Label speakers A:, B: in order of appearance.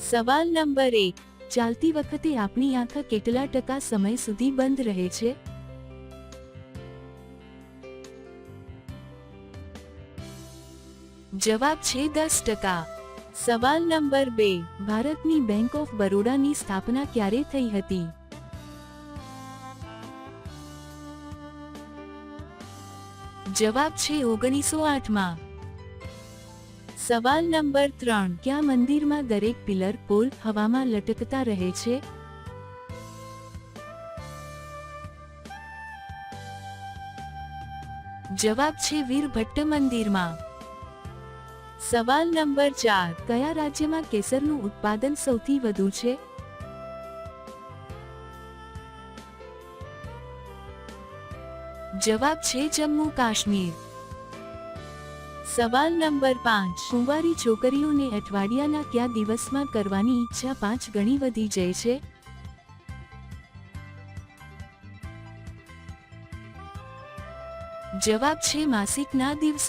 A: સવાલ નંબર 1, ચાલતી વખતે આપણી આંખ કેટલા ટકા સમય સુધી બંધ રહે છે? જવાબ છે 10%. સવાલ નંબર 2, ભારતની બેંક ઓફ બરોડાની સ્થાપના ક્યારે થઈ હતી? જવાબ છે 1908માં. સવાલ નંબર 3, કયા મંદિરમાં દરેક પિલર પોલ હવામાં લટકતા રહે છે? જવાબ છે વીરભટ્ટ મંદિરમાં. સવાલ નંબર 4, કયા રાજ્યમાં કેસરનું ઉત્પાદન સૌથી વધુ છે? જવાબ છે જમ્મુ કાશ્મીર. સવાલ નંબર 5, કુંવારી છોકરીઓને અઠવાડિયાના કયા દિવસમાં કરવાની ઈચ્છા 5 ગણી વધી જાય છે? જવાબ છે માસિકના દિવસ.